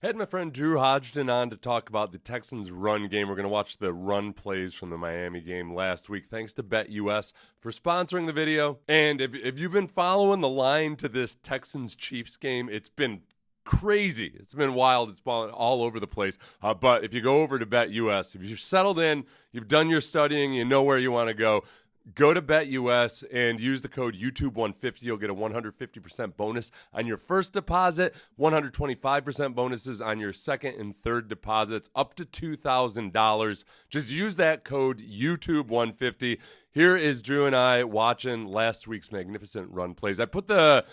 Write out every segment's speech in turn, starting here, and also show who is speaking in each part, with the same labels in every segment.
Speaker 1: Had my friend Drew Hodgdon on to talk about the Texans' run game. We're going to watch the run plays from the Miami game last week. Thanks to BetUS for sponsoring the video. And if you've been following the line to this Texans-Chiefs game, it's been crazy. It's been wild. It's been all over the place. But if you go over to BetUS, if you're settled in, you've done your studying, you know where you want to go to BetUS and use the code YouTube150. You'll get a 150% bonus on your first deposit, 125% bonuses on your second and third deposits, up to $2,000. Just use that code YouTube150. Here is Drew and I watching last week's magnificent run plays. I put the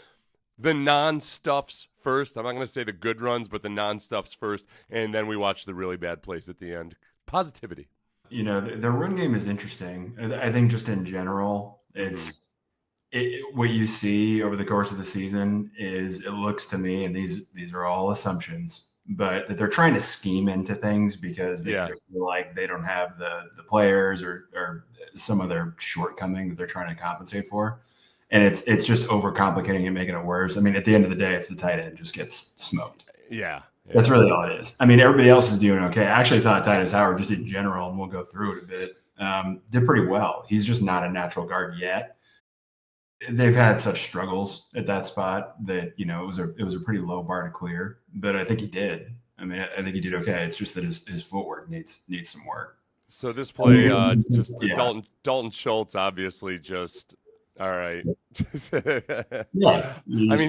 Speaker 1: non-stuffs first. I'm not going to say the good runs, but the non-stuffs first, and then we watch the really bad plays at the end. Positivity.
Speaker 2: The run game is interesting. I think just in general, what you see over the course of the season is, it looks to me, and these are all assumptions, but that they're trying to scheme into things because they feel like they don't have the players or some other shortcoming that they're trying to compensate for. And it's just overcomplicating and making it worse. I mean, at the end of the day, it's the tight end just gets smoked.
Speaker 1: Yeah.
Speaker 2: That's really all it is. I mean, everybody else is doing okay. I actually thought Titus Howard, just in general, and we'll go through it a bit, did pretty well. He's just not a natural guard yet. They've had such struggles at that spot that, it was a pretty low bar to clear, but I think he did. I mean, I think he did okay. It's just that his footwork needs some work.
Speaker 1: So this play, Dalton Schultz, obviously just all right. I mean,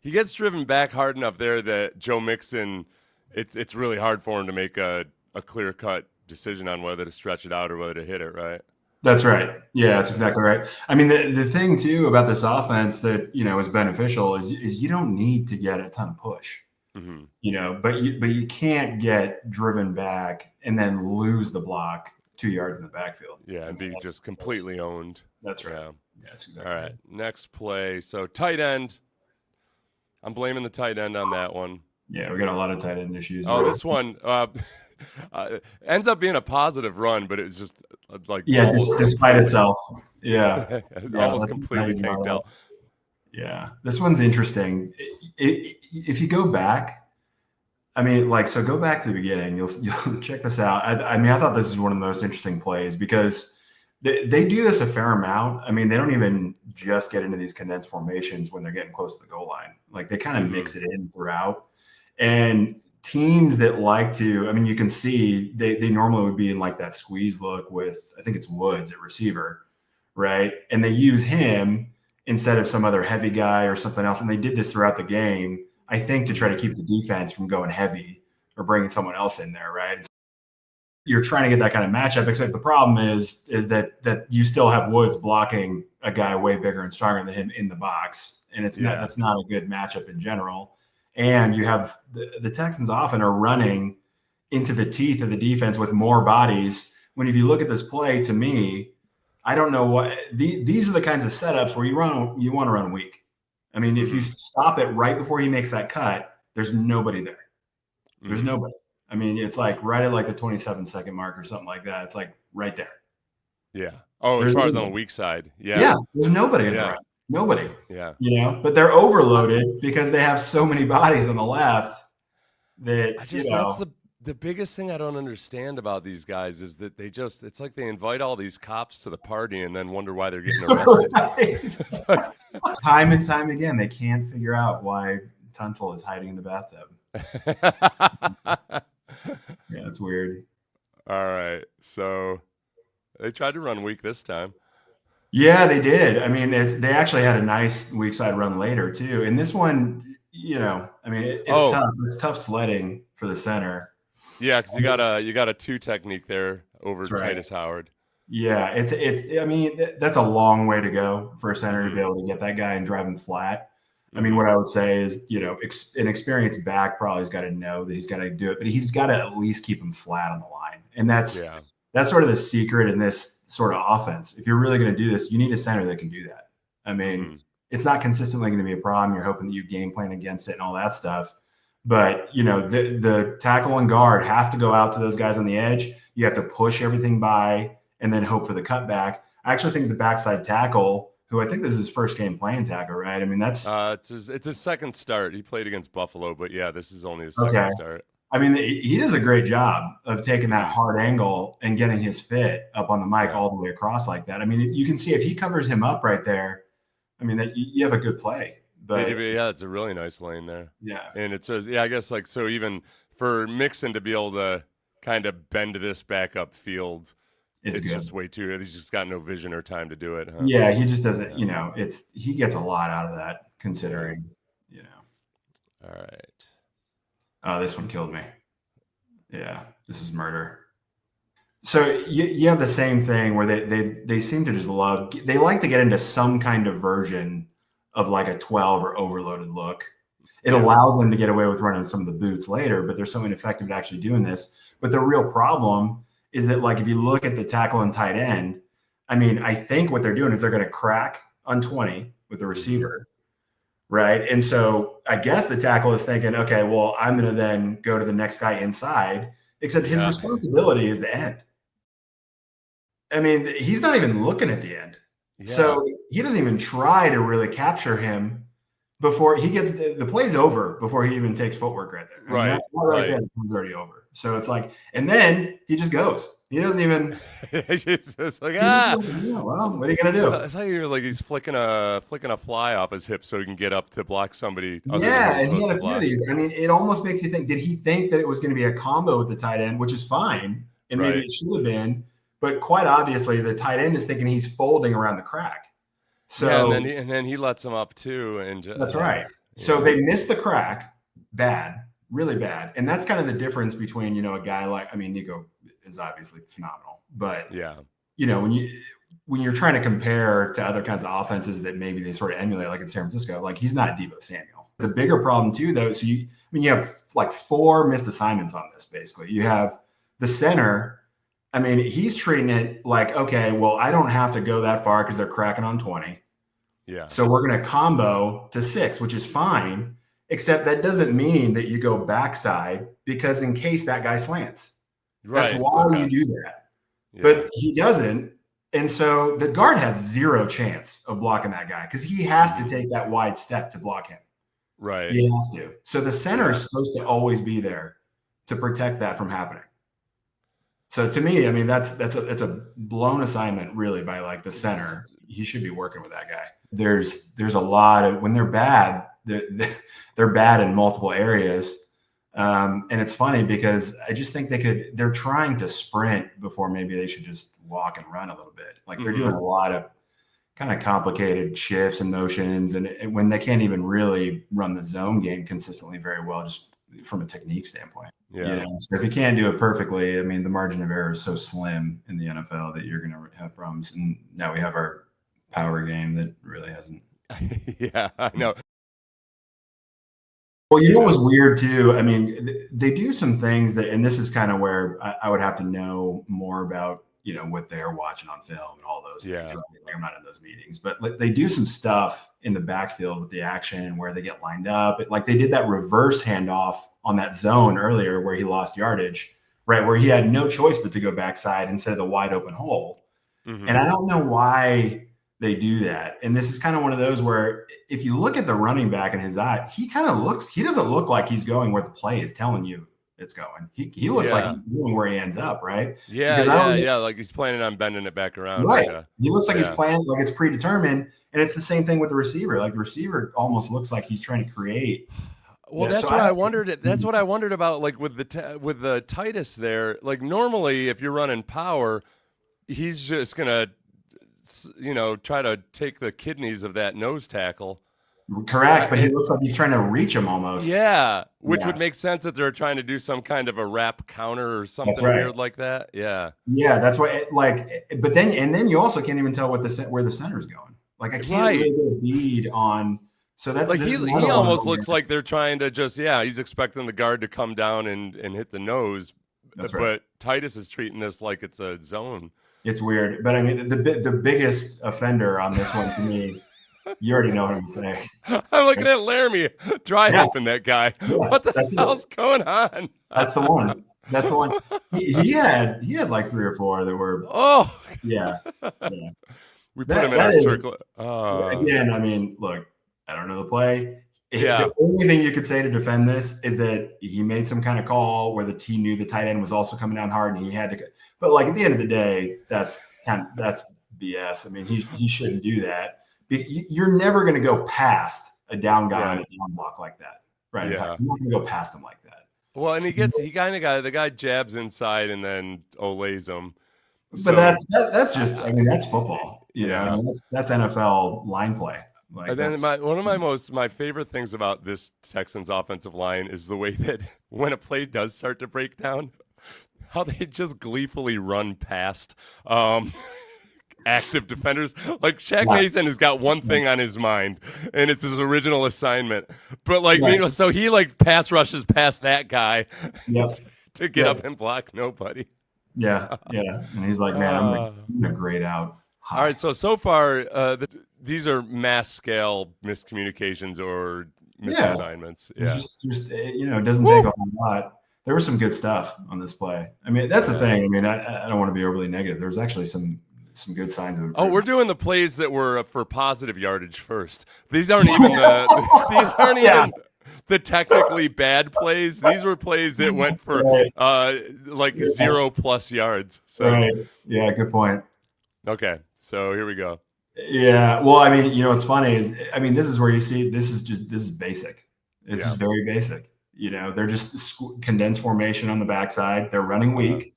Speaker 1: he gets driven back hard enough there that Joe Mixon, it's really hard for him to make a clear-cut decision on whether to stretch it out or whether to hit it, right?
Speaker 2: That's right. Yeah, that's exactly right. I mean, the thing too about this offense that is beneficial is you don't need to get a ton of push. But you can't get driven back and then lose the block 2 yards in the backfield.
Speaker 1: Yeah, and be just completely owned.
Speaker 2: That's right. Yeah, that's exactly
Speaker 1: all right. Next play. So tight end. I'm blaming the tight end on that one.
Speaker 2: Yeah, we got a lot of tight end issues.
Speaker 1: Oh, this one ends up being a positive run, but it's just
Speaker 2: despite itself. Yeah,
Speaker 1: it's almost completely tanked out.
Speaker 2: Yeah, this one's interesting. If you go back, I mean, go back to the beginning. You'll check this out. I mean, I thought this is one of the most interesting plays because they do this a fair amount. I mean, they don't even just get into these condensed formations when they're getting close to the goal line. Like, they kind of mix it in throughout. And teams that like to, I mean, you can see they normally would be in like that squeeze look with, I think it's Woods at receiver, right? And they use him instead of some other heavy guy or something else. And they did this throughout the game, I think, to try to keep the defense from going heavy or bringing someone else in there, right? You're trying to get that kind of matchup, except the problem is that you still have Woods blocking a guy way bigger and stronger than him in the box, and that's not a good matchup in general. And you have the Texans often are running into the teeth of the defense with more bodies. When if you look at this play, to me, I don't know what these are the kinds of setups where you want to run weak. I mean, if you stop it right before he makes that cut, there's nobody there. There's nobody. I mean, it's like right at like the 27-second mark or something like that. It's like right there.
Speaker 1: Yeah. Oh, as far as on the weak side. Yeah.
Speaker 2: Yeah. There's nobody at the right. Nobody.
Speaker 1: Yeah.
Speaker 2: But they're overloaded because they have so many bodies on the left that
Speaker 1: that's the biggest thing I don't understand about these guys is that it's like they invite all these cops to the party and then wonder why they're getting arrested.
Speaker 2: Time and time again, they can't figure out why Tunsil is hiding in the bathtub. Yeah, it's weird.
Speaker 1: All right. So they tried to run weak this time.
Speaker 2: Yeah, they did. I mean, they actually had a nice weak side run later too. And this one, I mean, it's tough. It's tough sledding for the center.
Speaker 1: Yeah, because you got a two technique there over Titus Howard.
Speaker 2: Yeah, it's. I mean, that's a long way to go for a center to be able to get that guy and drive him flat. I mean, what I would say is, an experienced back probably has got to know that he's got to do it, but he's got to at least keep him flat on the line. And that's sort of the secret in this sort of offense. If you're really going to do this, you need a center that can do that. I mean, it's not consistently going to be a problem. You're hoping that you game plan against it and all that stuff. But, the tackle and guard have to go out to those guys on the edge. You have to push everything by and then hope for the cutback. I actually think the backside tackle who I think this is his first game playing tackle, right? I mean, that's
Speaker 1: it's his second start. He played against Buffalo, but yeah, this is only his
Speaker 2: okay.
Speaker 1: second start.
Speaker 2: I mean, he does a great job of taking that hard angle and getting his fit up on the mic all the way across like that. I mean, you can see if he covers him up right there, I mean, that you have a good play. But
Speaker 1: yeah, it's a really nice lane there.
Speaker 2: Yeah.
Speaker 1: And it says, I guess like, so even for Mixon to be able to kind of bend this back up field, it's just way too, he's just got no vision or time to do it. Huh?
Speaker 2: Yeah. He just doesn't, he gets a lot out of that considering,
Speaker 1: All right.
Speaker 2: Oh, this one killed me. Yeah, this is murder. So you have the same thing where they seem to just they like to get into some kind of version of like a 12 or overloaded look. It allows them to get away with running some of the boots later, but they're so ineffective at actually doing this. But the real problem is that, like, if you look at the tackle and tight end, I mean, I think what they're doing is they're going to crack on 20 with the receiver. Right. And so I guess the tackle is thinking, okay, well, I'm going to then go to the next guy inside, except his responsibility is the end. I mean, he's not even looking at the end. Yeah. So he doesn't even try to really capture him before he gets the play's over before he even takes footwork right there. I mean, right there, it's already over. So it's like, and then he just goes. He doesn't even.
Speaker 1: He's just like,
Speaker 2: well, what are you gonna do?
Speaker 1: It's like you're like he's flicking a fly off his hip so he can get up to block somebody.
Speaker 2: Yeah, and he had a few of these. I mean, it almost makes you think: did he think that it was going to be a combo with the tight end, which is fine, and maybe it should have been, but quite obviously the tight end is thinking he's folding around the crack. So
Speaker 1: and then he lets him up too, and
Speaker 2: that's right. So they missed the crack, bad, really bad, and that's kind of the difference between a guy like Nico is obviously phenomenal, but when you're trying to compare to other kinds of offenses that maybe they sort of emulate, like in San Francisco, like he's not Deebo Samuel. The bigger problem too, though, so you have like 4 missed assignments on this. Basically, you have the center. I mean, he's treating it like, okay, well, I don't have to go that far because they're cracking on 20.
Speaker 1: Yeah.
Speaker 2: So we're going to combo to 6, which is fine, except that doesn't mean that you go backside because in case that guy slants. That's why you do that. Yeah. But he doesn't. And so the guard has 0 chance of blocking that guy because he has to take that wide step to block him.
Speaker 1: Right.
Speaker 2: He has to. So the center is supposed to always be there to protect that from happening. So to me, I mean, that's a blown assignment really by like the center. He should be working with that guy. There's a lot of, when they're bad, they're bad in multiple areas. And it's funny because I just think they're trying to sprint before maybe they should just walk and run a little bit. Like they're doing a lot of kind of complicated shifts and motions. And when they can't even really run the zone game consistently very well, just from a technique standpoint.
Speaker 1: Yeah.
Speaker 2: So if you can't do it perfectly, I mean, the margin of error is so slim in the NFL that you're going to have problems. And now we have our power game that really hasn't.
Speaker 1: Yeah, I know.
Speaker 2: Well, what was weird too? I mean, they do some things that, and this is kind of where I would have to know more about, what they're watching on film and all those things. Right? Like I'm not in those meetings, but they do some stuff in the backfield with the action and where they get lined up. Like they did that reverse handoff on that zone earlier where he lost yardage, right? Where he had no choice but to go backside instead of the wide open hole. Mm-hmm. And I don't know why they do that. And this is kind of one of those where if you look at the running back in his eye, he doesn't look like he's going where the play is telling you it's going. He looks like he's going where he ends up, right?
Speaker 1: Yeah, like he's planning on bending it back around.
Speaker 2: Right. He looks like he's planning, like it's predetermined. And it's the same thing with the receiver. Like the receiver almost looks like he's trying to create.
Speaker 1: Well, that's what I wondered. That's what I wondered about, like with the Titus there. Like normally, if you're running power, he's just gonna, try to take the kidneys of that nose tackle.
Speaker 2: Correct, but he looks like he's trying to reach him almost.
Speaker 1: Yeah, which would make sense that they're trying to do some kind of a wrap counter or something weird like that. Yeah,
Speaker 2: that's why. But then you also can't even tell where the center's going. Like I can't really get a bead on. So that's
Speaker 1: like he almost looks like they're trying to just he's expecting the guard to come down and hit the nose. That's right. But Titus is treating this like it's a zone.
Speaker 2: It's weird, but I mean the biggest offender on this one to me. You already know what I'm saying.
Speaker 1: I'm looking at Laramie dry humping that guy. Yeah, what the hell's going on?
Speaker 2: That's the one. That's the one. He had like 3 or 4 that were.
Speaker 1: Oh,
Speaker 2: yeah.
Speaker 1: We put him in
Speaker 2: that
Speaker 1: our
Speaker 2: is,
Speaker 1: circle.
Speaker 2: again, I mean, look, I don't know the play.
Speaker 1: Yeah.
Speaker 2: The only thing you could say to defend this is that he made some kind of call where he knew the tight end was also coming down hard and he had to. But like at the end of the day, that's BS. I mean, he shouldn't do that. You're never going to go past a down guy on a down block like that, right?
Speaker 1: Yeah.
Speaker 2: You're not going to go past him like that.
Speaker 1: Well, and the guy jabs inside and then olays him.
Speaker 2: But that's just, I mean, that's football. You know, I mean, that's NFL line play. Like,
Speaker 1: and then one of my favorite things about this Texans offensive line is the way that when a play does start to break down, how they just gleefully run past active defenders. Like Shaq Mason has got one thing on his mind, and it's his original assignment. But meanwhile, so he pass rushes past that guy to get up and block nobody.
Speaker 2: Yeah. And he's like, man, I'm gonna grade out high.
Speaker 1: All right, so far, these are mass scale miscommunications or misassignments. Yeah,
Speaker 2: just it doesn't take a whole lot. There was some good stuff on this play. I mean, that's the thing. I mean, I don't want to be overly negative. There was actually some good signs of improvement.
Speaker 1: Oh, we're doing the plays that were for positive yardage first. These aren't even even the technically bad plays. These were plays that went for 0+ yards. So
Speaker 2: yeah, good point.
Speaker 1: Okay, so here we go.
Speaker 2: Yeah, well, I mean, what's funny is, I mean, this is where you see this is basic. It's just very basic. They're just condensed formation on the backside. They're running weak.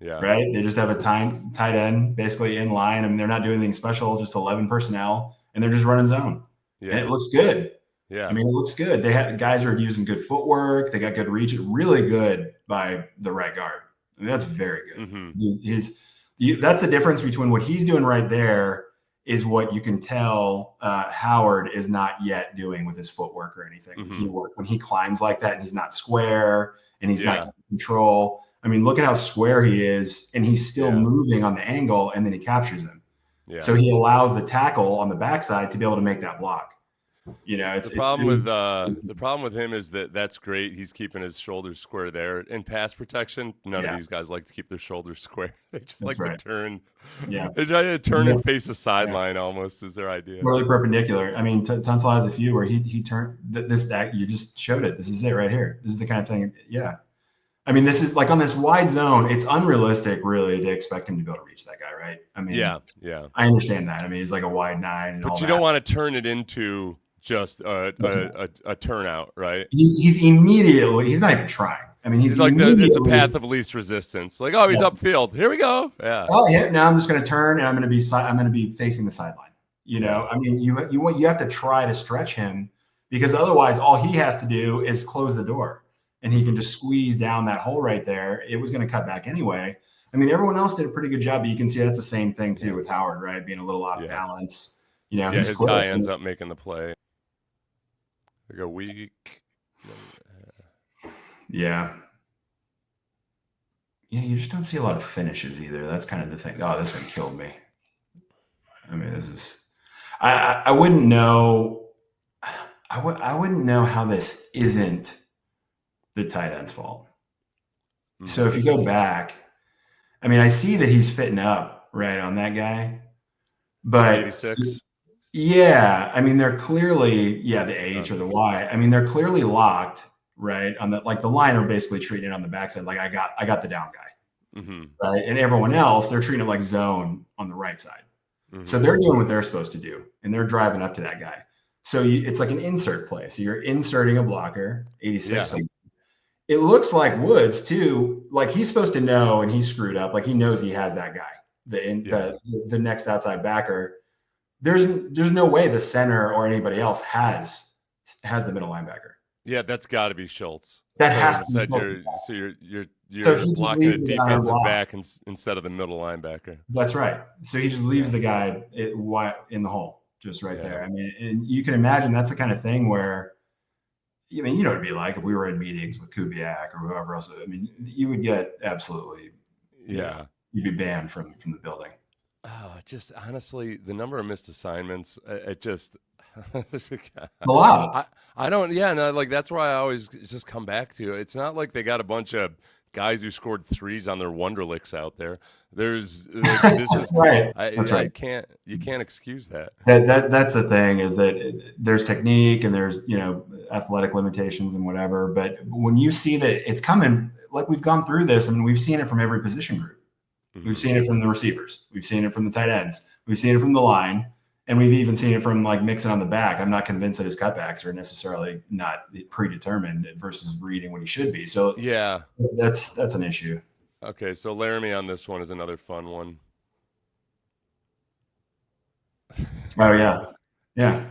Speaker 2: Right. They just have a tight end basically in line. I mean, they're not doing anything special, just 11 personnel, and they're just running zone. Yeah. And it looks good. Yeah. I mean, it looks good. Guys are using good footwork. They got good reach. Really good by the right guard. I mean, that's very good. Mm-hmm. That's the difference between what he's doing right there is what you can tell Howard is not yet doing with his footwork or anything. Mm-hmm. When he climbs like that and he's not square and he's not in control. I mean, look at how square he is, and he's still moving on the angle, and then he captures him. Yeah. So he allows the tackle on the backside to be able to make that block. The
Speaker 1: problem with him is that's great. He's keeping his shoulders square there. In pass protection, none of these guys like to keep their shoulders square. They just to turn. Yeah, they try to turn and face the sideline almost is their idea.
Speaker 2: Really perpendicular. I mean, Tunsil has a few where he turned that you just showed it. This is it right here. This is the kind of thing. Yeah. I mean, this is like on this wide zone. It's unrealistic, really, to expect him to be able to reach that guy, right? I mean, yeah. I understand that. I mean, he's like a wide 9,
Speaker 1: but you don't want to turn it into just a turnout, right?
Speaker 2: He's immediately. He's not even trying. I mean, he's like
Speaker 1: it's a path of least resistance. Like, oh, he's upfield. Here we go. Yeah.
Speaker 2: Oh, yeah. Now I'm just going to turn and I'm going to be facing the sideline. I mean, you have to try to stretch him because otherwise, all he has to do is close the door. And he can just squeeze down that hole right there. It was going to cut back anyway. I mean, everyone else did a pretty good job, but you can see that's the same thing too with Howard, right? Being a little off balance.
Speaker 1: His guy ends up making the play. They go weak.
Speaker 2: Yeah. You just don't see a lot of finishes either. That's kind of the thing. Oh, this one killed me. I mean, this is. I wouldn't know. I wouldn't know how this isn't the tight end's fault. Mm-hmm. So if you go back, I mean, I see that he's fitting up right on that guy, but
Speaker 1: 86.
Speaker 2: Yeah, I mean, they're clearly the H or the Y. I mean, they're clearly locked right on the the line are basically treating it on the backside like I got the down guy, right? And everyone else they're treating it like zone on the right side. Mm-hmm. So they're doing what they're supposed to do, and they're driving up to that guy. So it's like an insert play. So you're inserting a blocker, 86. Yeah. It looks like Woods too. Like he's supposed to know, and he screwed up. Like he knows he has that guy, the next outside backer. There's no way the center or anybody else has the middle linebacker.
Speaker 1: Yeah, that's got to be Schultz.
Speaker 2: That has to be Schultz.
Speaker 1: So you're blocking a defensive back instead of the middle linebacker.
Speaker 2: That's right. So he just leaves the guy in the hole, just right there. I mean, and you can imagine that's the kind of thing where. I mean, what it'd be like if we were in meetings with Kubiak or whoever else. I mean, you would get absolutely, you'd be banned from the building.
Speaker 1: Oh, just honestly, the number of missed assignments, it just
Speaker 2: it's a lot.
Speaker 1: I don't, like that's why I always just come back to. It's not like they got a bunch of guys who scored threes on their Wonderlicks out there. This is
Speaker 2: right. That's right.
Speaker 1: You can't excuse that.
Speaker 2: That's the thing, is that there's technique and there's, athletic limitations and whatever. But when you see that it's coming, like we've gone through this, I mean, we've seen it from every position group. Mm-hmm. We've seen it from the receivers. We've seen it from the tight ends. We've seen it from the line. And we've even seen it from like Mixon on the back. I'm not convinced that his cutbacks are necessarily not predetermined versus reading what he should be. So
Speaker 1: yeah,
Speaker 2: that's an issue.
Speaker 1: Okay, so Laramie on this one is another fun one.
Speaker 2: Oh yeah.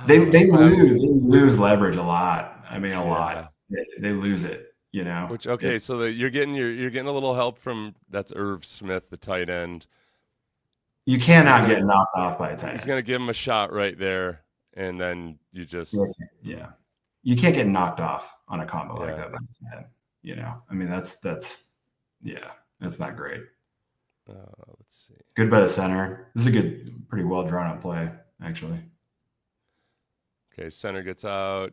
Speaker 2: They lose leverage a lot. I mean, a lot. They lose it.
Speaker 1: Which so you're getting a little help from that's Irv Smith, the tight end.
Speaker 2: You cannot get knocked off by a tight end.
Speaker 1: He's going to give him a shot right there, and then you just
Speaker 2: you can't get knocked off on a combo like that by a tight end. I mean that's not great.
Speaker 1: Let's see.
Speaker 2: Good by the center. This is a good, pretty well drawn out play, actually.
Speaker 1: Okay, center gets out.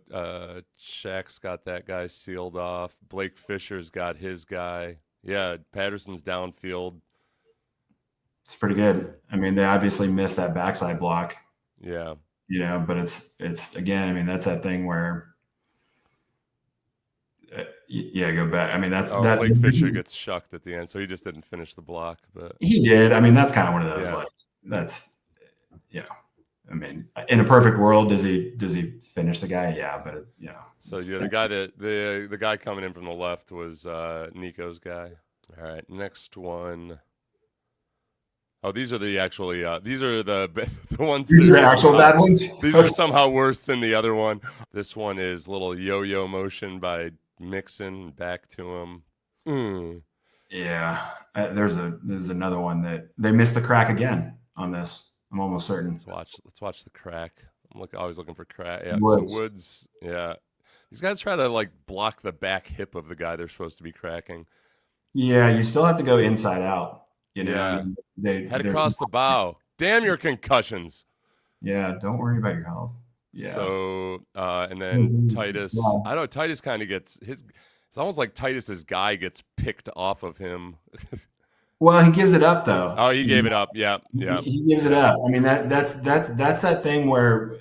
Speaker 1: Shaq's got that guy sealed off. Blake Fisher's got his guy. Yeah, Patterson's downfield.
Speaker 2: It's pretty good. I mean, they obviously missed that backside block.
Speaker 1: Yeah.
Speaker 2: But it's again, I mean, that's that thing where, go back. I mean,
Speaker 1: Blake Fisher gets shucked at the end, so he just didn't finish the block. But
Speaker 2: he did. I mean, that's kind of one of those I mean, in a perfect world, does he finish the guy? Yeah, but
Speaker 1: So the guy coming in from the left was Nico's guy. All right, next one. Oh, these are the ones.
Speaker 2: These are the actual bad ones.
Speaker 1: These are somehow worse than the other one. This one is little yo-yo motion by Mixon back to him.
Speaker 2: Yeah, there's another one that they missed the crack again on this. I'm almost certain.
Speaker 1: Let's watch the crack. I'm always looking for crack. Yeah, Woods. Yeah, these guys try to block the back hip of the guy they're supposed to be cracking.
Speaker 2: Yeah, you still have to go inside out.
Speaker 1: Yeah, head across the bow. Damn your concussions.
Speaker 2: Yeah, don't worry about your health. Yeah.
Speaker 1: So and then Titus. Yeah. I don't know. Titus kind of gets his. It's almost like Titus's guy gets picked off of him.
Speaker 2: Well, he gives it up though.
Speaker 1: Oh, he gave it up. Yeah.
Speaker 2: He gives it up. I mean, that's that thing where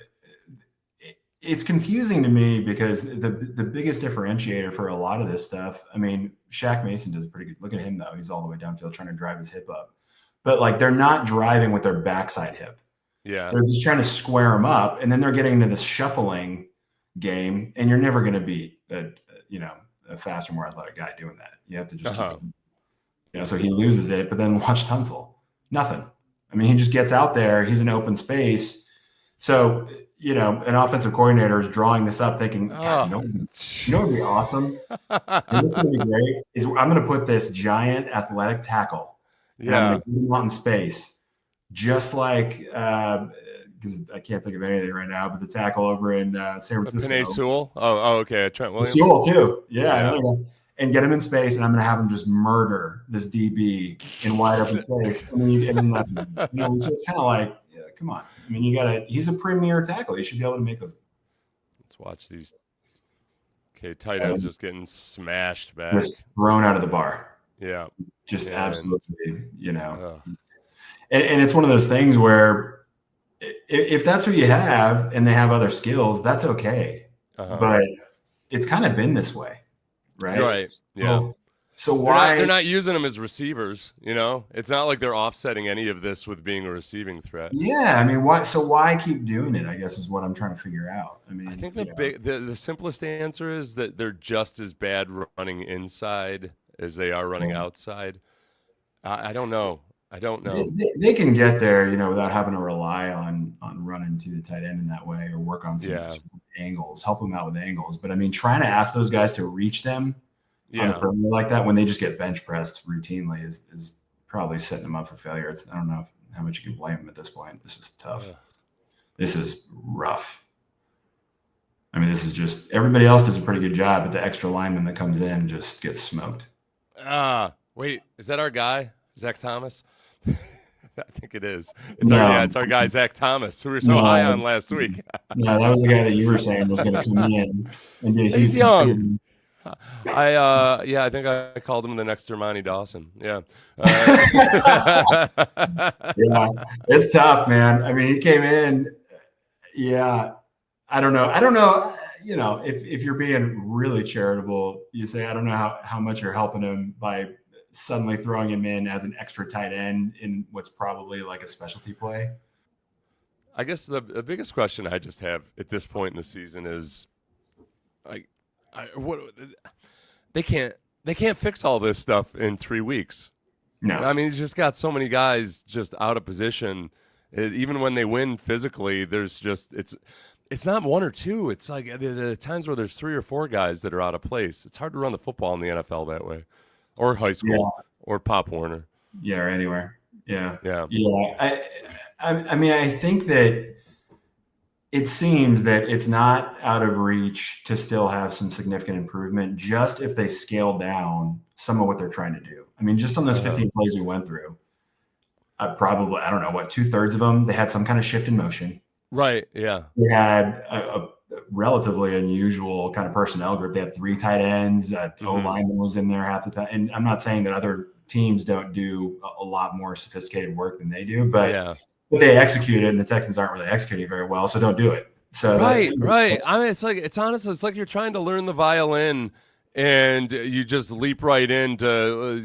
Speaker 2: it's confusing to me, because the biggest differentiator for a lot of this stuff, I mean, Shaq Mason does pretty good. Look at him though; he's all the way downfield trying to drive his hip up, but they're not driving with their backside hip.
Speaker 1: Yeah,
Speaker 2: they're just trying to square them up, and then they're getting into this shuffling game, and you're never going to beat a faster, more athletic guy doing that. You have to just so he loses it, but then watch Tunsil. Nothing. I mean, he just gets out there. He's in open space. So, an offensive coordinator is drawing this up thinking, God, what would be awesome? And it's going to be great. I'm going to put this giant athletic tackle. And I'm going to get him out in space. Just like, because I can't think of anything right now, but the tackle over in San Francisco.
Speaker 1: Penei Sewell? Oh, okay. Trent Williams.
Speaker 2: Sewell, too. Yeah. And get him in space, and I'm going to have him just murder this DB in wide open space. And then that's, so it's kind of like, come on. I mean, he's a premier tackle. He should be able to make those.
Speaker 1: Let's watch these. Okay, tight end's just getting smashed back.
Speaker 2: Just thrown out of the bar.
Speaker 1: Yeah.
Speaker 2: Just absolutely, And it's one of those things where if that's who you have and they have other skills, that's okay. But it's kind of been this way. Right.
Speaker 1: Yeah.
Speaker 2: So why
Speaker 1: they're not using them as receivers? It's not like they're offsetting any of this with being a receiving threat.
Speaker 2: Yeah, I mean, why? So why keep doing it? I guess is what I'm trying to figure out. I mean,
Speaker 1: I think the simplest answer is that they're just as bad running inside as they are running outside. I don't know.
Speaker 2: They can get there, without having to rely on running to the tight end in that way, or work on some angles, help them out with angles. But I mean, trying to ask those guys to reach them on a perimeter like that when they just get bench pressed routinely is probably setting them up for failure. I don't know how much you can blame them at this point. This is tough. This is rough. I mean, this is just, everybody else does a pretty good job, but the extra lineman that comes in just gets smoked.
Speaker 1: Wait, is that our guy, Zach Thomas? I think it is. It's our guy, Zach Thomas, who we were so high on last week.
Speaker 2: No, that was the guy that you were saying was going to come in and be a
Speaker 1: He's young. I think I called him the next Armani Dawson. Yeah.
Speaker 2: Yeah, it's tough, man. I mean, he came in. Yeah, I don't know. I don't know. You know, if you're being really charitable, you say, I don't know how much you're helping him by suddenly throwing him in as an extra tight end in what's probably like a specialty play.
Speaker 1: I guess the biggest question I just have at this point in the season is, like, what they can't fix all this stuff in 3 weeks.
Speaker 2: No,
Speaker 1: I mean, he's just got so many guys just out of position. Even when they win physically, there's just it's not one or two. It's like the times where there's 3 or 4 guys that are out of place. It's hard to run the football in the NFL that way, or high school, or Pop Warner.
Speaker 2: Yeah, or anywhere. Yeah,
Speaker 1: yeah.
Speaker 2: I mean, I think that it seems that it's not out of reach to still have some significant improvement, just if they scale down some of what they're trying to do. I mean, just on those 15 plays we went through, probably, I don't know, what, 2/3 of them, they had some kind of shift in motion.
Speaker 1: Right, yeah.
Speaker 2: They had a relatively unusual kind of personnel group. They had 3 tight ends. O-lineman was in there half the time. And I'm not saying that other teams don't do a lot more sophisticated work than they do, but they execute it, and the Texans aren't really executing very well, so don't do it. So
Speaker 1: right. I mean, it's honestly, it's like you're trying to learn the violin, and you just leap right into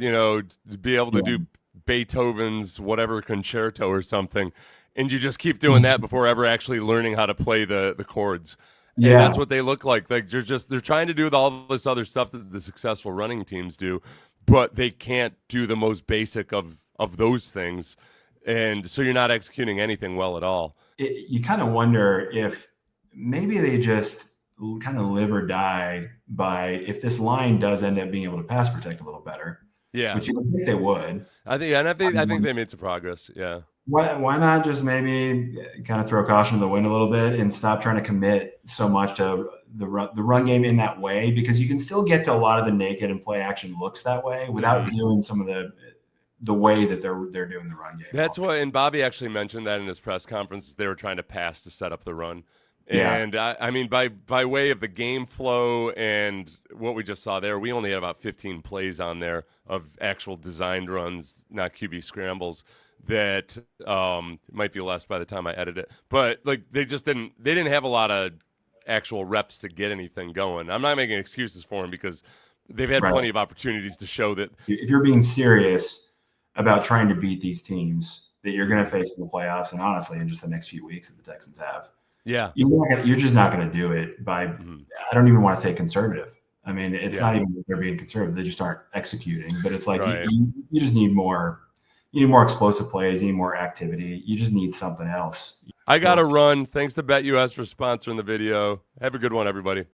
Speaker 1: to be able to do Beethoven's whatever concerto or something, and you just keep doing that before ever actually learning how to play the chords. Yeah, and that's what they look like. Like they're trying to do all this other stuff that the successful running teams do, but they can't do the most basic of those things. And so you're not executing anything well at all.
Speaker 2: You kind of wonder if maybe they just kind of live or die by if this line does end up being able to pass protect a little better.
Speaker 1: Yeah,
Speaker 2: which you would think they would.
Speaker 1: I think they made some progress. Yeah.
Speaker 2: Why not just maybe kind of throw caution to the wind a little bit and stop trying to commit so much to the run game in that way, because you can still get to a lot of the naked and play action looks that way without doing some of the way that they're doing the run game.
Speaker 1: That's what, and Bobby actually mentioned that in his press conference. They were trying to pass to set up the run. And I mean, by way of the game flow and what we just saw there, we only had about 15 plays on there of actual designed runs, not QB scrambles. That might be less by the time I edit it, but like they didn't have a lot of actual reps to get anything going. I'm not making excuses for them because they've had plenty of opportunities to show that
Speaker 2: if you're being serious about trying to beat these teams that you're going to face in the playoffs, and honestly, in just the next few weeks that the Texans have.
Speaker 1: Yeah,
Speaker 2: you're just not going to do it by. I don't even want to say conservative. I mean, it's not even that they're being conservative; they just aren't executing. But it's like you just need more. You need more explosive plays. You need more activity. You just need something else.
Speaker 1: I got to run. Thanks to BetUS for sponsoring the video. Have a good one, everybody.